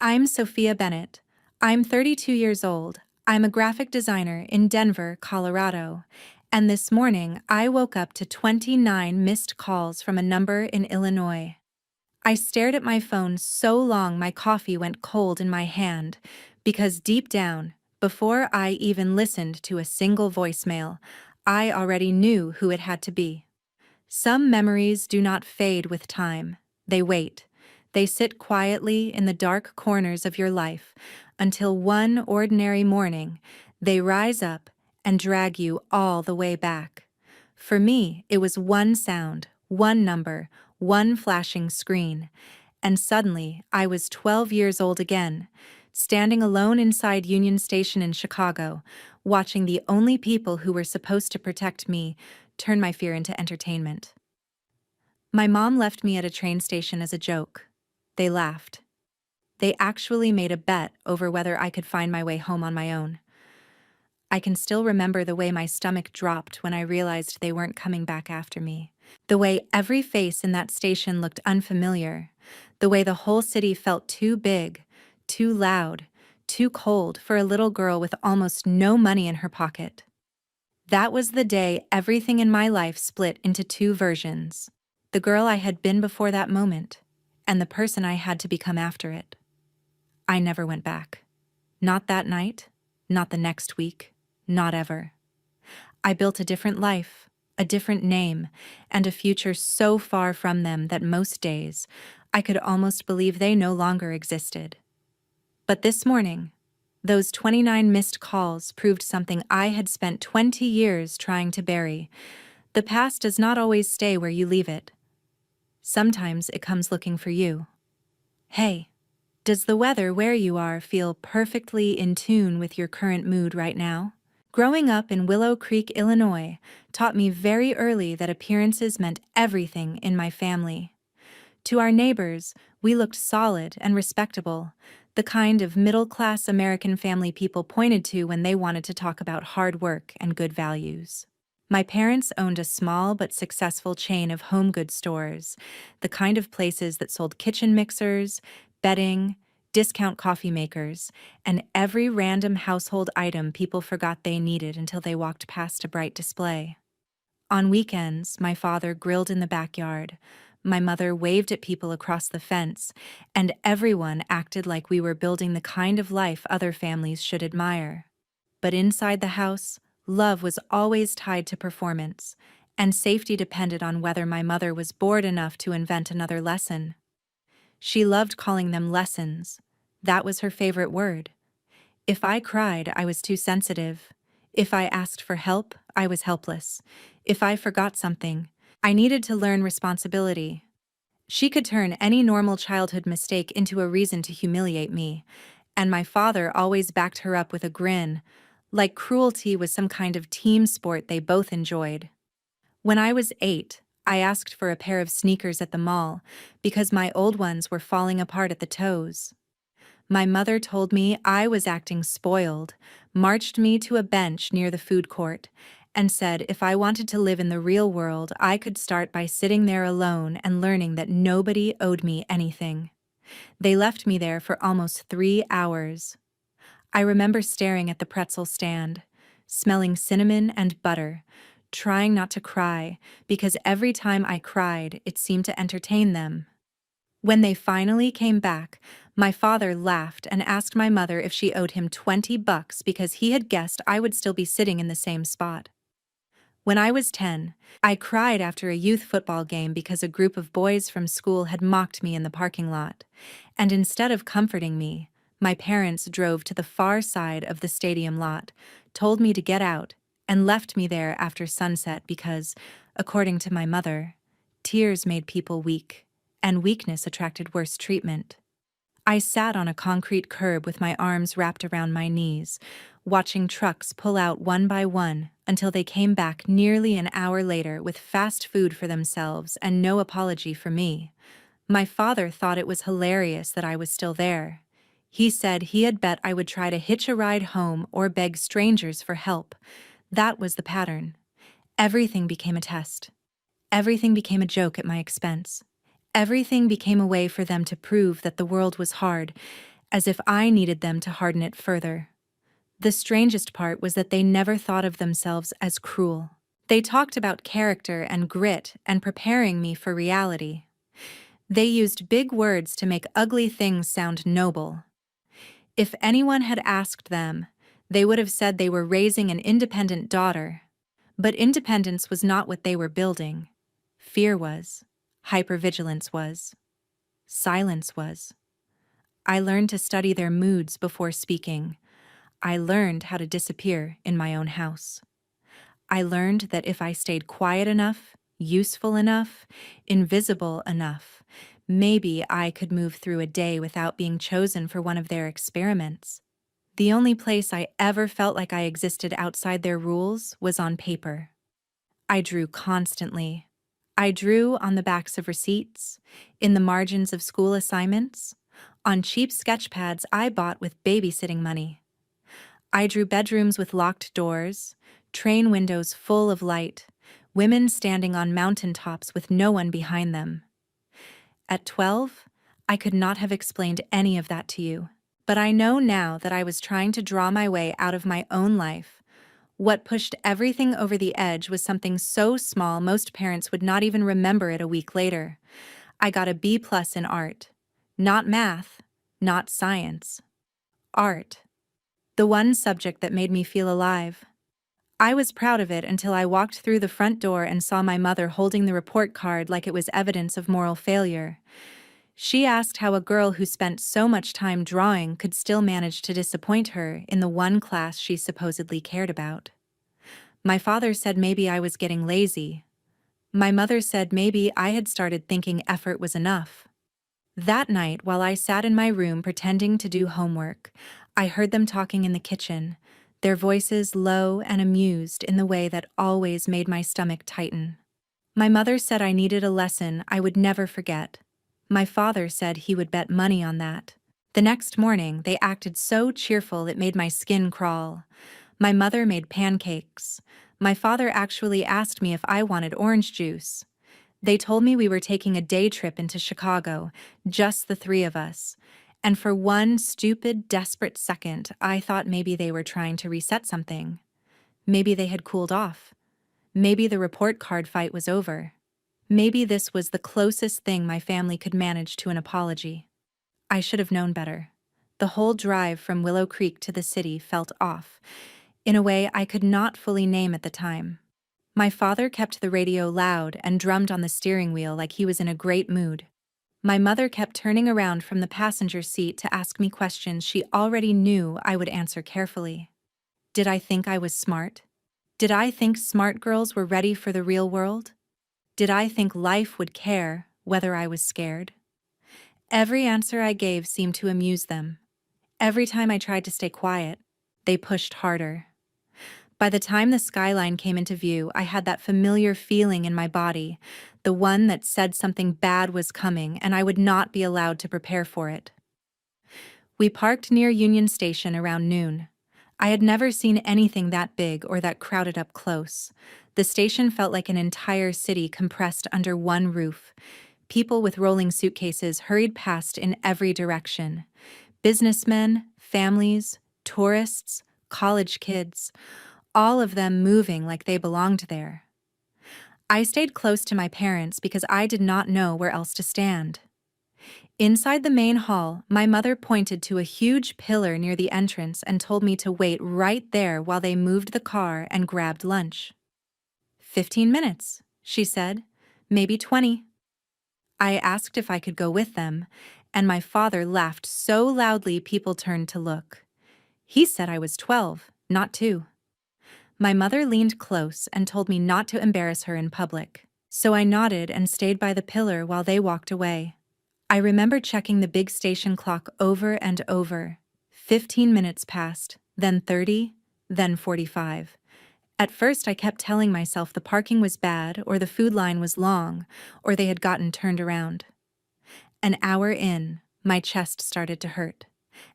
I'm Sophia Bennett. I'm 32 years old. I'm a graphic designer in Denver, Colorado. And this morning, I woke up to 29 missed calls from a number in Illinois. I stared at my phone so long my coffee went cold in my hand, because deep down, before I even listened to a single voicemail, I already knew who it had to be. Some memories do not fade with time. They wait. They sit quietly in the dark corners of your life until one ordinary morning they rise up and drag you all the way back. For me, it was one sound, one number, one flashing screen, and suddenly I was 12 years old again, standing alone inside Union Station in Chicago, watching the only people who were supposed to protect me turn my fear into entertainment. My mom left me at a train station as a joke. They laughed. They actually made a bet over whether I could find my way home on my own. I can still remember the way my stomach dropped when I realized they weren't coming back after me. The way every face in that station looked unfamiliar. The way the whole city felt too big, too loud, too cold for a little girl with almost no money in her pocket. That was the day everything in my life split into two versions. The girl I had been before that moment, and the person I had to become after it. I never went back. Not that night, not the next week, not ever. I built a different life, a different name, and a future so far from them that most days I could almost believe they no longer existed. But this morning, those 29 missed calls proved something I had spent 20 years trying to bury. The past does not always stay where you leave it. Sometimes it comes looking for you. Hey, does the weather where you are feel perfectly in tune with your current mood right now? Growing up in Willow Creek, Illinois, taught me very early that appearances meant everything in my family. To our neighbors, we looked solid and respectable, the kind of middle-class American family people pointed to when they wanted to talk about hard work and good values. My parents owned a small but successful chain of home goods stores, the kind of places that sold kitchen mixers, bedding, discount coffee makers, and every random household item people forgot they needed until they walked past a bright display. On weekends, my father grilled in the backyard, my mother waved at people across the fence, and everyone acted like we were building the kind of life other families should admire. But inside the house, love was always tied to performance, and safety depended on whether my mother was bored enough to invent another lesson. She loved calling them lessons. That was her favorite word. If I cried, I was too sensitive. If I asked for help, I was helpless. If I forgot something, I needed to learn responsibility. She could turn any normal childhood mistake into a reason to humiliate me, and my father always backed her up with a grin, like cruelty was some kind of team sport they both enjoyed. When I was 8, I asked for a pair of sneakers at the mall because my old ones were falling apart at the toes. My mother told me I was acting spoiled, marched me to a bench near the food court, and said if I wanted to live in the real world, I could start by sitting there alone and learning that nobody owed me anything. They left me there for almost 3 hours. I remember staring at the pretzel stand, smelling cinnamon and butter, trying not to cry, because every time I cried, it seemed to entertain them. When they finally came back, my father laughed and asked my mother if she owed him $20 because he had guessed I would still be sitting in the same spot. When I was 10, I cried after a youth football game because a group of boys from school had mocked me in the parking lot, and instead of comforting me, my parents drove to the far side of the stadium lot, told me to get out, and left me there after sunset because, according to my mother, tears made people weak, and weakness attracted worse treatment. I sat on a concrete curb with my arms wrapped around my knees, watching trucks pull out one by one until they came back nearly an hour later with fast food for themselves and no apology for me. My father thought it was hilarious that I was still there. He said he had bet I would try to hitch a ride home or beg strangers for help. That was the pattern. Everything became a test. Everything became a joke at my expense. Everything became a way for them to prove that the world was hard, as if I needed them to harden it further. The strangest part was that they never thought of themselves as cruel. They talked about character and grit and preparing me for reality. They used big words to make ugly things sound noble. If anyone had asked them, they would have said they were raising an independent daughter. But independence was not what they were building. Fear was. Hypervigilance was. Silence was. I learned to study their moods before speaking. I learned how to disappear in my own house. I learned that if I stayed quiet enough, useful enough, invisible enough, maybe I could move through a day without being chosen for one of their experiments. The only place I ever felt like I existed outside their rules was on paper. I drew constantly. I drew on the backs of receipts, in the margins of school assignments, on cheap sketch pads I bought with babysitting money. I drew bedrooms with locked doors, train windows full of light, women standing on mountaintops with no one behind them. At 12, I could not have explained any of that to you, but I know now that I was trying to draw my way out of my own life. What pushed everything over the edge was something so small most parents would not even remember it a week later. I got a B+ in art. Not math, not science. Art. The one subject that made me feel alive. I was proud of it until I walked through the front door and saw my mother holding the report card like it was evidence of moral failure. She asked how a girl who spent so much time drawing could still manage to disappoint her in the one class she supposedly cared about. My father said maybe I was getting lazy. My mother said maybe I had started thinking effort was enough. That night, while I sat in my room pretending to do homework, I heard them talking in the kitchen, their voices low and amused in the way that always made my stomach tighten. My mother said I needed a lesson I would never forget. My father said he would bet money on that. The next morning, they acted so cheerful it made my skin crawl. My mother made pancakes. My father actually asked me if I wanted orange juice. They told me we were taking a day trip into Chicago, just the three of us. And for one stupid, desperate second, I thought maybe they were trying to reset something. Maybe they had cooled off. Maybe the report card fight was over. Maybe this was the closest thing my family could manage to an apology. I should have known better. The whole drive from Willow Creek to the city felt off, in a way I could not fully name at the time. My father kept the radio loud and drummed on the steering wheel like he was in a great mood. My mother kept turning around from the passenger seat to ask me questions she already knew I would answer carefully. Did I think I was smart? Did I think smart girls were ready for the real world? Did I think life would care whether I was scared? Every answer I gave seemed to amuse them. Every time I tried to stay quiet, they pushed harder. By the time the skyline came into view, I had that familiar feeling in my body, the one that said something bad was coming and I would not be allowed to prepare for it. We parked near Union Station around noon. I had never seen anything that big or that crowded up close. The station felt like an entire city compressed under one roof. People with rolling suitcases hurried past in every direction. Businessmen, families, tourists, college kids, all of them moving like they belonged there. I stayed close to my parents because I did not know where else to stand. Inside the main hall, my mother pointed to a huge pillar near the entrance and told me to wait right there while they moved the car and grabbed lunch. 15 minutes, she said, maybe 20. I asked if I could go with them, and my father laughed so loudly people turned to look. He said I was 12, not 2. My mother leaned close and told me not to embarrass her in public, so I nodded and stayed by the pillar while they walked away. I remember checking the big station clock over and over. 15 minutes passed, then 30, then 45. At first I kept telling myself the parking was bad, or the food line was long, or they had gotten turned around. An hour in, my chest started to hurt.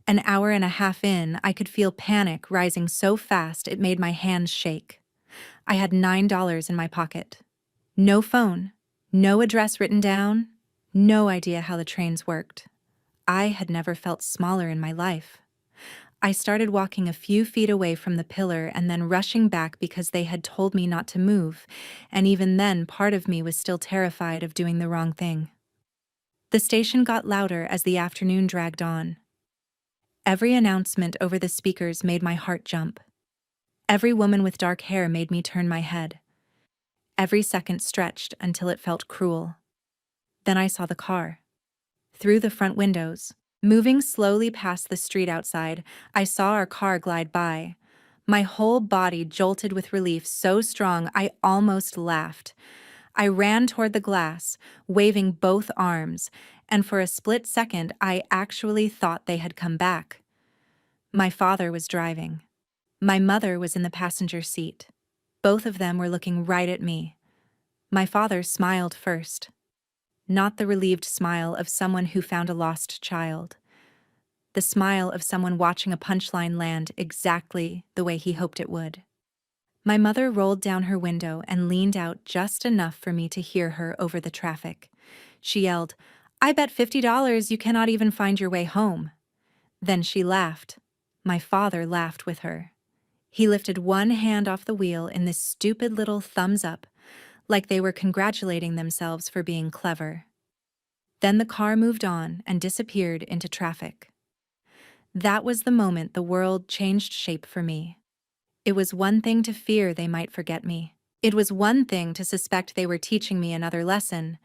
An hour and a half in, I could feel panic rising so fast it made my hands shake. I had $9 in my pocket. No phone, no address written down, no idea how the trains worked. I had never felt smaller in my life. I started walking a few feet away from the pillar and then rushing back because they had told me not to move, and even then part of me was still terrified of doing the wrong thing. The station got louder as the afternoon dragged on. Every announcement over the speakers made my heart jump. Every woman with dark hair made me turn my head. Every second stretched until it felt cruel. Then I saw the car. Through the front windows, moving slowly past the street outside, I saw our car glide by. My whole body jolted with relief so strong I almost laughed. I ran toward the glass, waving both arms, and for a split second I actually thought they had come back. My father was driving. My mother was in the passenger seat. Both of them were looking right at me. My father smiled first. Not the relieved smile of someone who found a lost child. The smile of someone watching a punchline land exactly the way he hoped it would. My mother rolled down her window and leaned out just enough for me to hear her over the traffic. She yelled, "I bet $50 you cannot even find your way home." Then she laughed. My father laughed with her. He lifted one hand off the wheel in this stupid little thumbs up, like they were congratulating themselves for being clever. Then the car moved on and disappeared into traffic. That was the moment the world changed shape for me. It was one thing to fear they might forget me. It was one thing to suspect they were teaching me another lesson.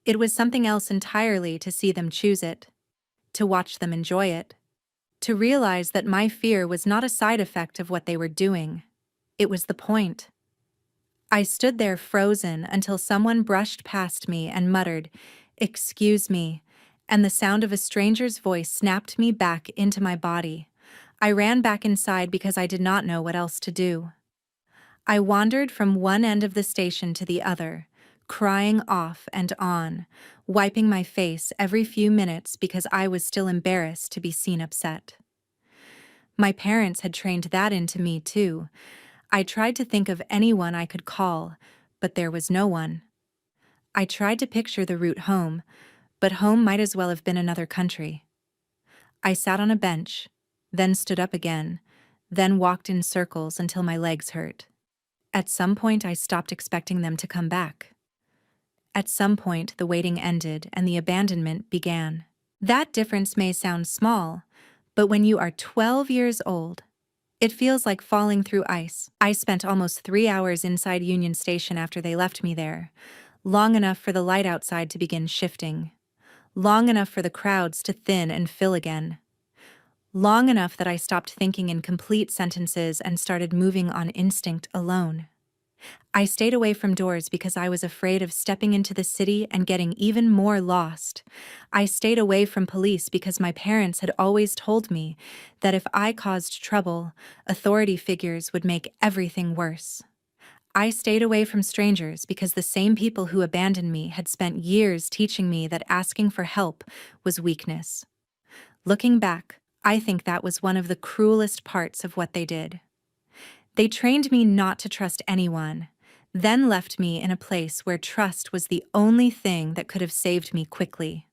It was something else entirely to see them choose it, to watch them enjoy it, to realize that my fear was not a side effect of what they were doing. It was the point. I stood there frozen until someone brushed past me and muttered, "Excuse me," and the sound of a stranger's voice snapped me back into my body. I ran back inside because I did not know what else to do. I wandered from one end of the station to the other, crying off and on, wiping my face every few minutes because I was still embarrassed to be seen upset. My parents had trained that into me too. I tried to think of anyone I could call, but there was no one. I tried to picture the route home, but home might as well have been another country. I sat on a bench, then stood up again, then walked in circles until my legs hurt. At some point I stopped expecting them to come back. At some point the waiting ended and the abandonment began. That difference may sound small, but when you are 12 years old, it feels like falling through ice. I spent almost 3 hours inside Union Station after they left me there, long enough for the light outside to begin shifting, long enough for the crowds to thin and fill again, long enough that I stopped thinking in complete sentences and started moving on instinct alone. I stayed away from doors because I was afraid of stepping into the city and getting even more lost. I stayed away from police because my parents had always told me that if I caused trouble, authority figures would make everything worse. I stayed away from strangers because the same people who abandoned me had spent years teaching me that asking for help was weakness. Looking back, I think that was one of the cruelest parts of what they did. They trained me not to trust anyone, then left me in a place where trust was the only thing that could have saved me quickly.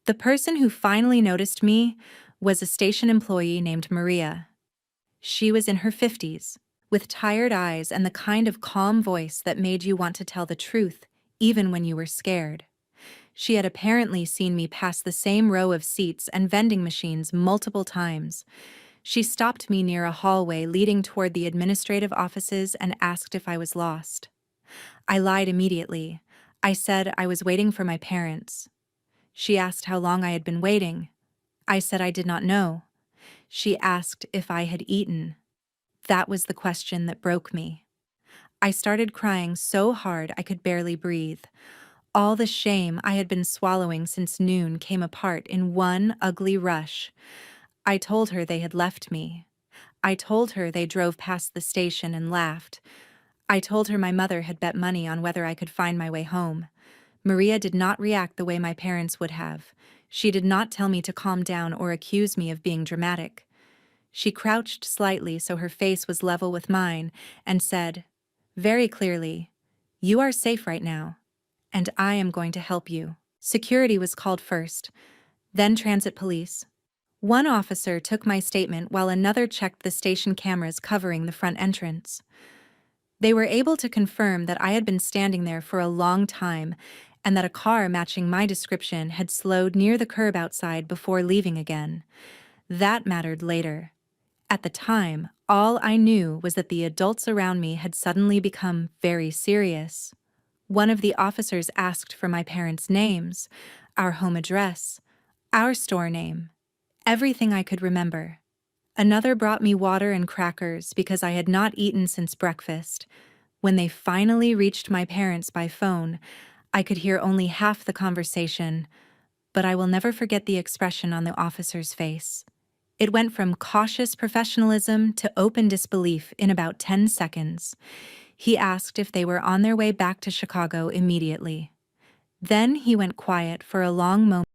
The person who finally noticed me was a station employee named Maria. She was in her 50s, with tired eyes and the kind of calm voice that made you want to tell the truth, even when you were scared. She had apparently seen me pass the same row of seats and vending machines multiple times. She stopped me near a hallway leading toward the administrative offices and asked if I was lost. I lied immediately. I said I was waiting for my parents. She asked how long I had been waiting. I said I did not know. She asked if I had eaten. That was the question that broke me. I started crying so hard I could barely breathe. All the shame I had been swallowing since noon came apart in one ugly rush. I told her they had left me. I told her they drove past the station and laughed. I told her my mother had bet money on whether I could find my way home. Maria did not react the way my parents would have. She did not tell me to calm down or accuse me of being dramatic. She crouched slightly so her face was level with mine and said, very clearly, "You are safe right now, and I am going to help you." Security was called first. then transit police. One officer took my statement while another checked the station cameras covering the front entrance. They were able to confirm that I had been standing there for a long time and that a car matching my description had slowed near the curb outside before leaving again. That mattered later. At the time, all I knew was that the adults around me had suddenly become very serious. One of the officers asked for my parents' names, our home address, our store name, everything I could remember. Another brought me water and crackers because I had not eaten since breakfast. When they finally reached my parents by phone, I could hear only half the conversation, but I will never forget the expression on the officer's face. It went from cautious professionalism to open disbelief in about 10 seconds. He asked if they were on their way back to Chicago immediately. Then he went quiet for a long moment.